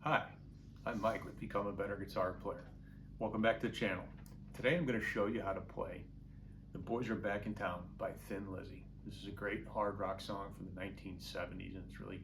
Hi, I'm Mike with Become a Better Guitar Player. Welcome back to the channel. Today I'm going to show you how to play The Boys Are Back in Town by Thin Lizzy. This is a great hard rock song from the 1970s and it's really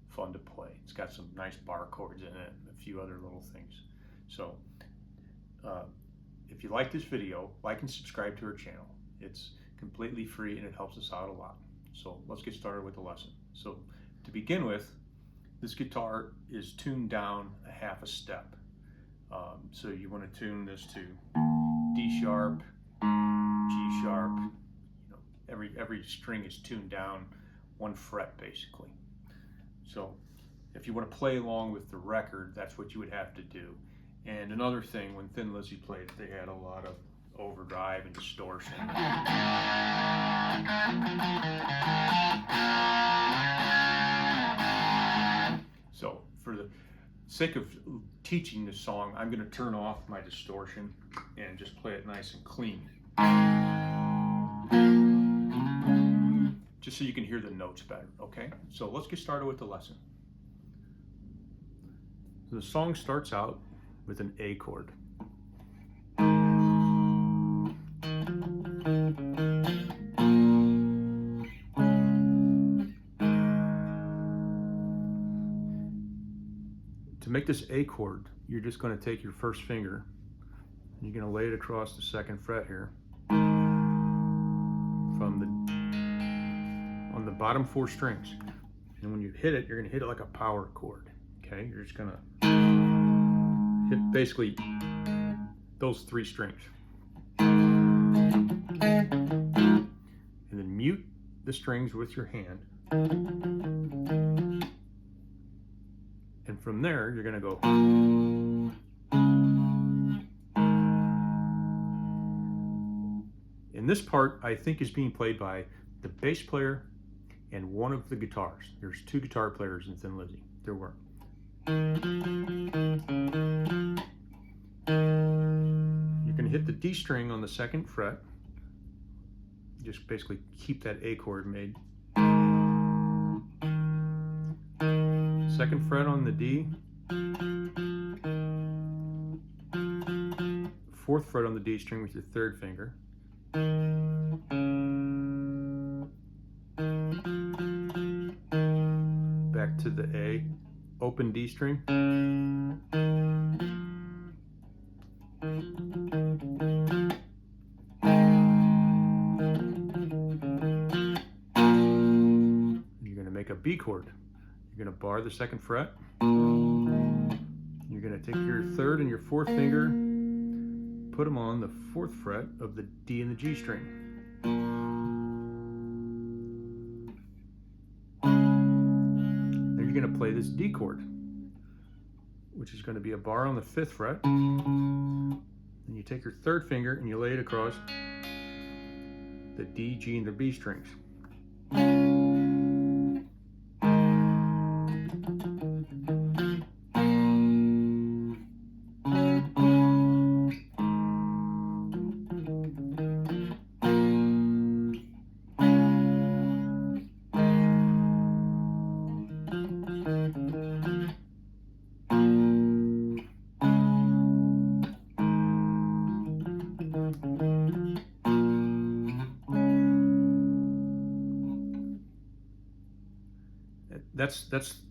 fun to play. It's got some nice bar chords in it and a few other little things. So if you like this video, like and subscribe to our channel. It's completely free and it helps us out a lot. So let's get started with the lesson. So to begin with, this guitar is tuned down a half a step. So you want to tune this to D sharp, G sharp. Every string is tuned down one fret basically. So if you want to play along with the record, that's what you would have to do. And another thing, when Thin Lizzy played, they had a lot of overdrive and distortion. So for the sake of teaching this song, I'm going to turn off my distortion and just play it nice and clean. Just so you can hear the notes better, okay? So let's get started with the lesson. So the song starts out with an A chord. To make this A chord, you're just going to take your first finger and you're going to lay it across the second fret here on the bottom four strings. And when you hit it, you're going to hit it like a power chord. Okay, you're just going to hit basically those three strings. And then mute the strings with your hand. And from there, you're going to go. And this part, I think, is being played by the bass player and one of the guitars. There's two guitar players in Thin Lizzy. There were. You're going to hit the D string on the second fret. Just basically keep that A chord made. Second fret on the D. Fourth fret on the D string with your third finger. Back to the A, open D string. You're going to make a B chord. You're going to bar the second fret. You're going to take your third and your fourth finger, put them on the fourth fret of the D and the G string. Then you're going to play this D chord, which is going to be a bar on the fifth fret. Then you take your third finger and you lay it across the D, G, and the B strings.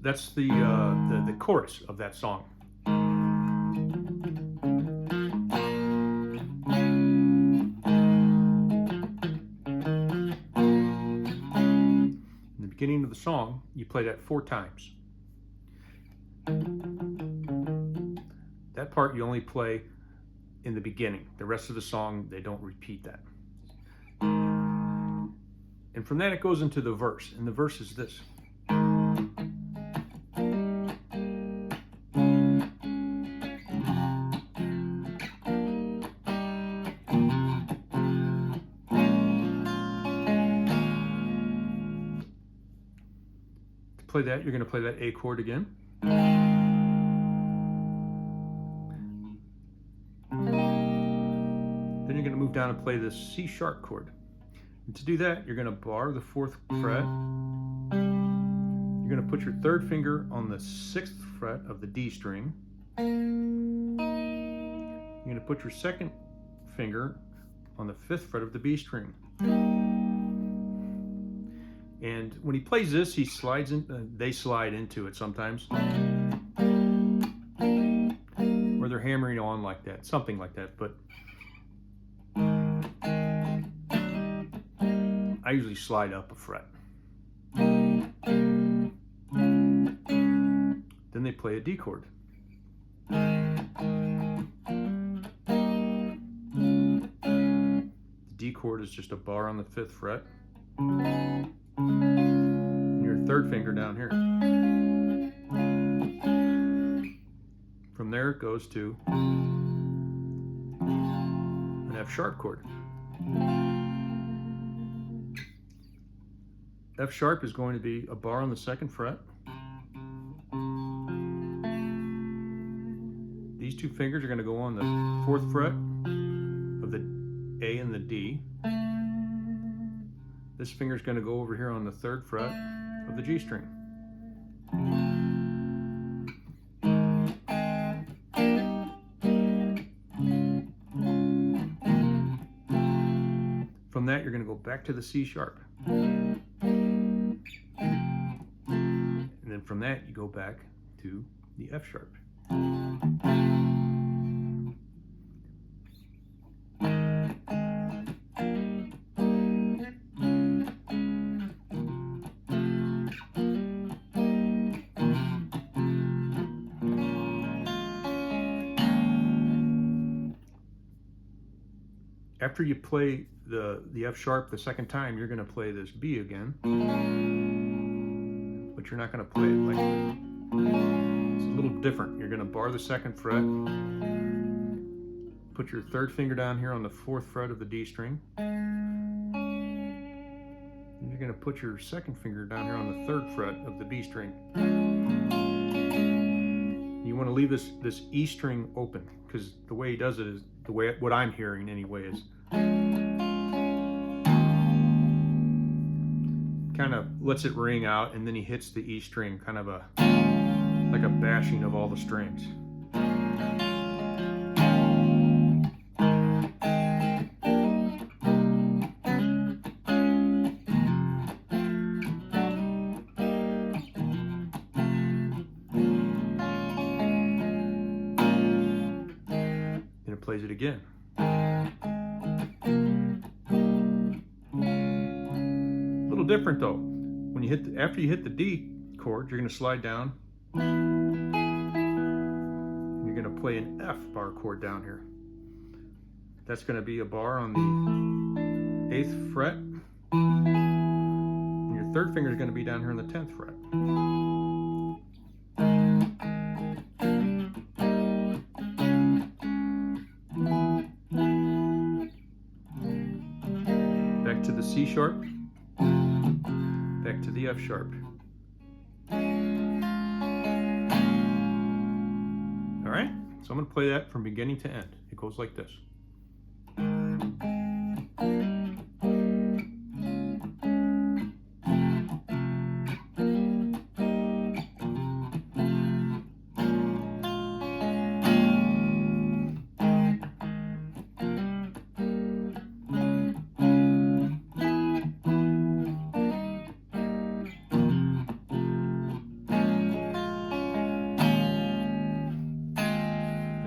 That's the chorus of that song. In the beginning of the song, you play that 4 times. That part you only play in the beginning. The rest of the song, they don't repeat that. And from that it goes into the verse, and the verse is this. Play that, you're going to play that A chord again. Then you're going to move down and play this C sharp chord. And to do that, you're going to bar the fourth fret. You're going going to put your third finger on the 6th fret of the D string. You're going to put your second finger on the 5th fret of the B string. And when he plays this, he slides in. They slide into it sometimes, or they're hammering on like that, something like that. But I usually slide up a fret. Then they play a D chord. The D chord is just a bar on the 5th fret. And your third finger down here. From there it goes to an F sharp chord. F sharp is going to be a bar on the 2nd fret. These two fingers are going to go on the 4th fret of the A and the D. This finger is going to go over here on the 3rd fret of the G string. From that, you're going to go back to the C sharp. And then from that, you go back to the F sharp. After you play the F sharp the second time, you're going to play this B again, but you're not going to play it like that. It's a little different. You're going to bar the 2nd fret, put your 3rd finger down here on the 4th fret of the D string, and you're going to put your 2nd finger down here on the 3rd fret of the B string. You want to leave this E string open, because the way he does it is, the way what I'm hearing anyway, is kind of lets it ring out, and then he hits the E string, kind of like a bashing of all the strings. Then it plays it again. Different though. When you hit after you hit the D chord, you're going to slide down. And you're going to play an F bar chord down here. That's going to be a bar on the 8th fret. And your 3rd finger is going to be down here on the 10th fret. Back to the C sharp. Back to the F sharp. All right, so I'm going to play that from beginning to end. It goes like this.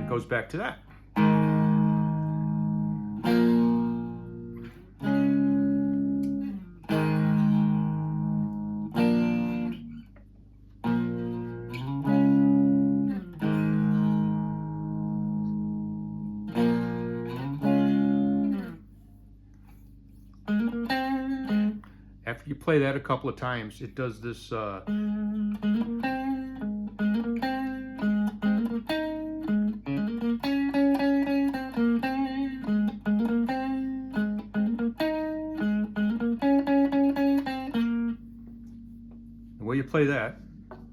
Goes back to that. After you play that a couple of times, it does this you play that,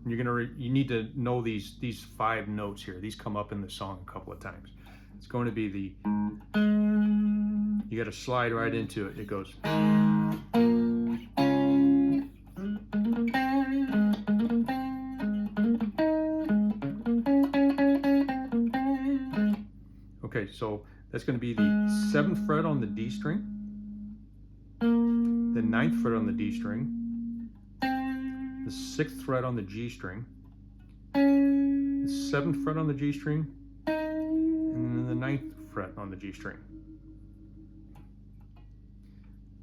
you're you need to know these 5 notes here. These come up in the song a couple of times. It's going to be the, you got to slide right into it. It goes. Okay, so that's going to be the 7th fret on the D string, the 9th fret on the D string, the 6th fret on the G string, the 7th fret on the G string, and then the 9th fret on the G string.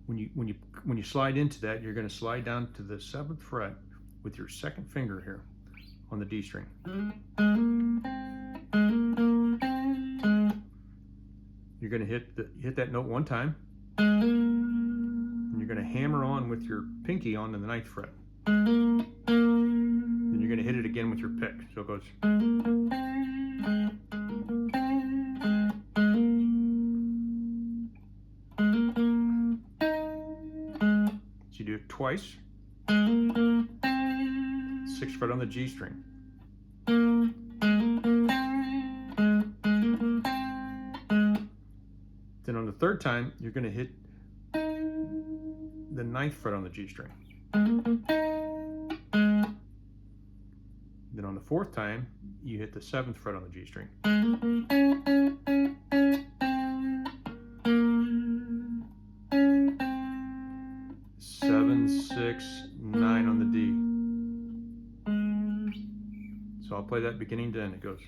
When you slide into that, you're going to slide down to the 7th fret with your 2nd finger here on the D string. You're going to hit that note one time, and you're going to hammer on with your pinky onto the 9th fret. Then you're going to hit it again with your pick. So it goes. So you do it twice. 6th fret on the G string. Then on the 3rd time, you're going to hit the 9th fret on the G string. Then on the 4th time, you hit the 7th fret on the G string. 7, 6, 9 on the D. So I'll play that beginning to end. It goes.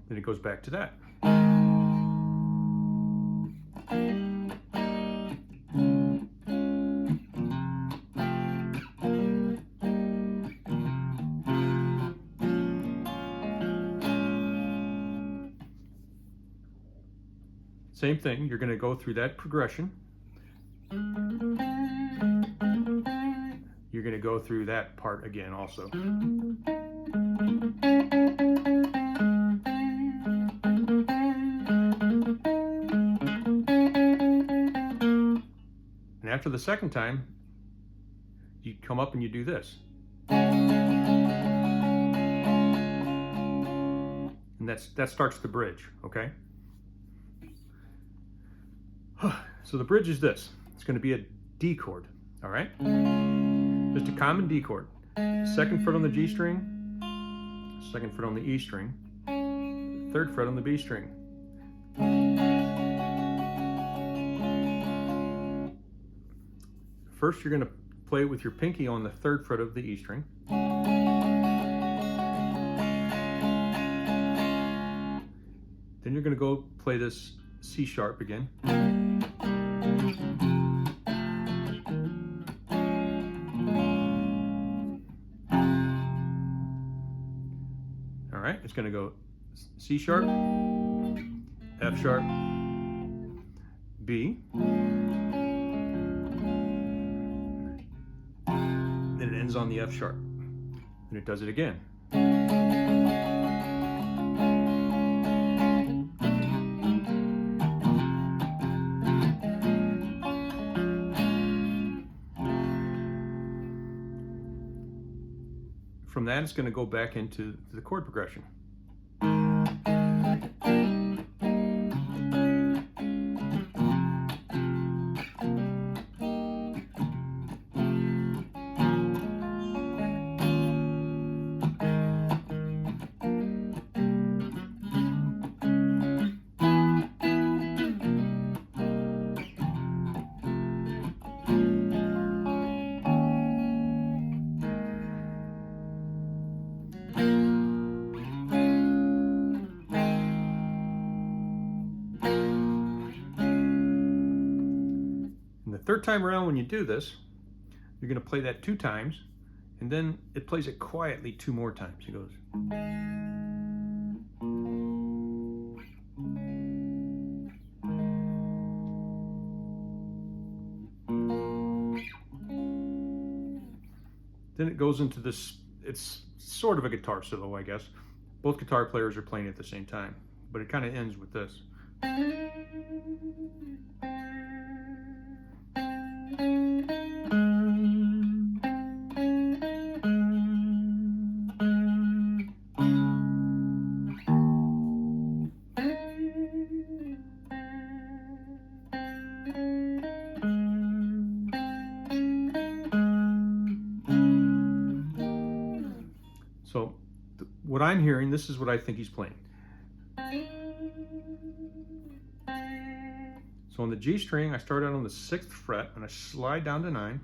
Then it goes back to that. Same thing, you're going to go through that progression. You're going to go through that part again also. And after the 2nd time, you come up and you do this. And that starts the bridge, okay? So the bridge is this. It's going to be a D chord, all right? Just a common D chord. 2nd fret on the G string, 2nd fret on the E string, 3rd fret on the B string. First, you're going to play it with your pinky on the 3rd fret of the E string. Then you're going to go play this C sharp again. All right, it's going to go C sharp, F sharp, B, then it ends on the F sharp, and it does it again. From that, it's going to go back into the chord progression. And the 3rd time around when you do this, you're going to play that 2 times, and then it plays it quietly 2 more times. It goes. Then it goes into this, it's sort of a guitar solo, I guess. Both guitar players are playing at the same time, but it kind of ends with this. So what I'm hearing, this is what I think he's playing. So on the G string, I start out on the 6th fret and I slide down to 9.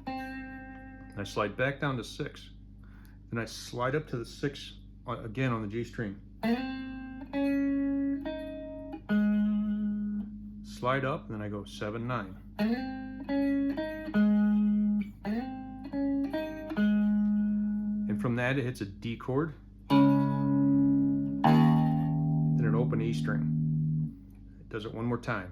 And I slide back down to 6. Then I slide up to the 6 again on the G string. Slide up, and then I go 7, 9. And from that, it hits a D chord, then an open E string. It does it one more time.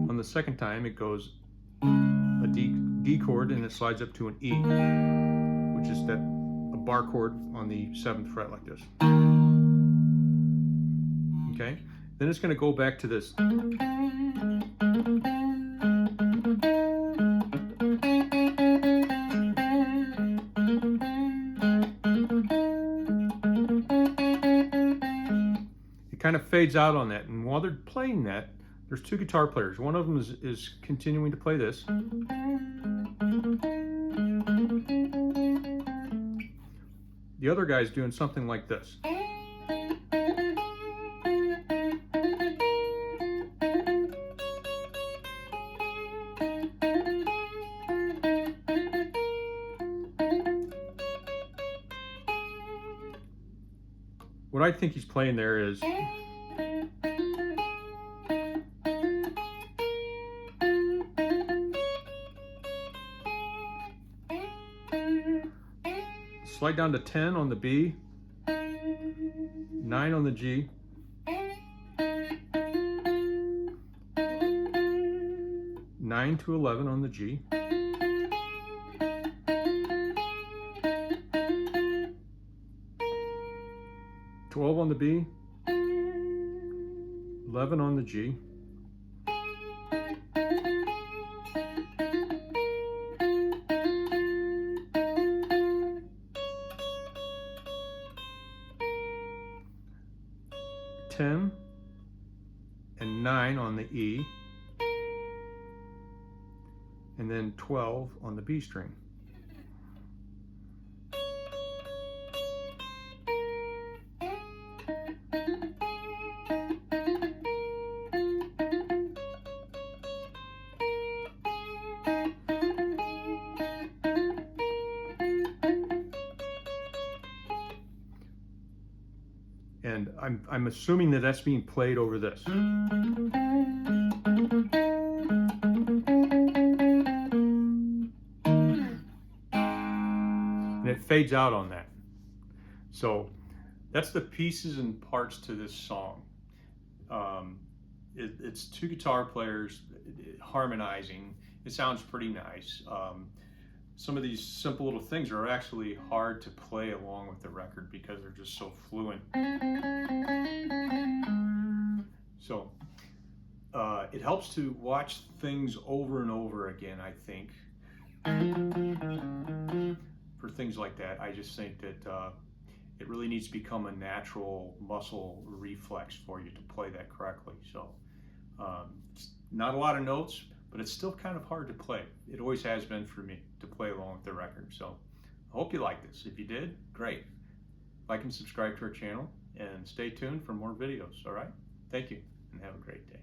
On the second time, it goes a D chord and it slides up to an E, which is a bar chord on the 7th fret like this. Okay, then it's going to go back to this. It kind of fades out on that, and while they're playing that, there's 2 guitar players. One of them is continuing to play this. The other guy's doing something like this. What I think he's playing there is slide down to 10 on the B, 9 on the G, 9 to 11 on the G, 12 on the B, 11 on the G, $10 and 9 on the E, and then 12 on the B string. And I'm assuming that that's being played over this. And it fades out on that. So that's the pieces and parts to this song. It's 2 guitar players harmonizing. It sounds pretty nice. Some of these simple little things are actually hard to play along with the record because they're just so fluent. So it helps to watch things over and over again, I think. For things like that, I just think that it really needs to become a natural muscle reflex for you to play that correctly. So it's not a lot of notes, but it's still kind of hard to play. It always has been for me to play along with the record. So I hope you like this. If you did, great. Like and subscribe to our channel and stay tuned for more videos, all right? Thank you and have a great day.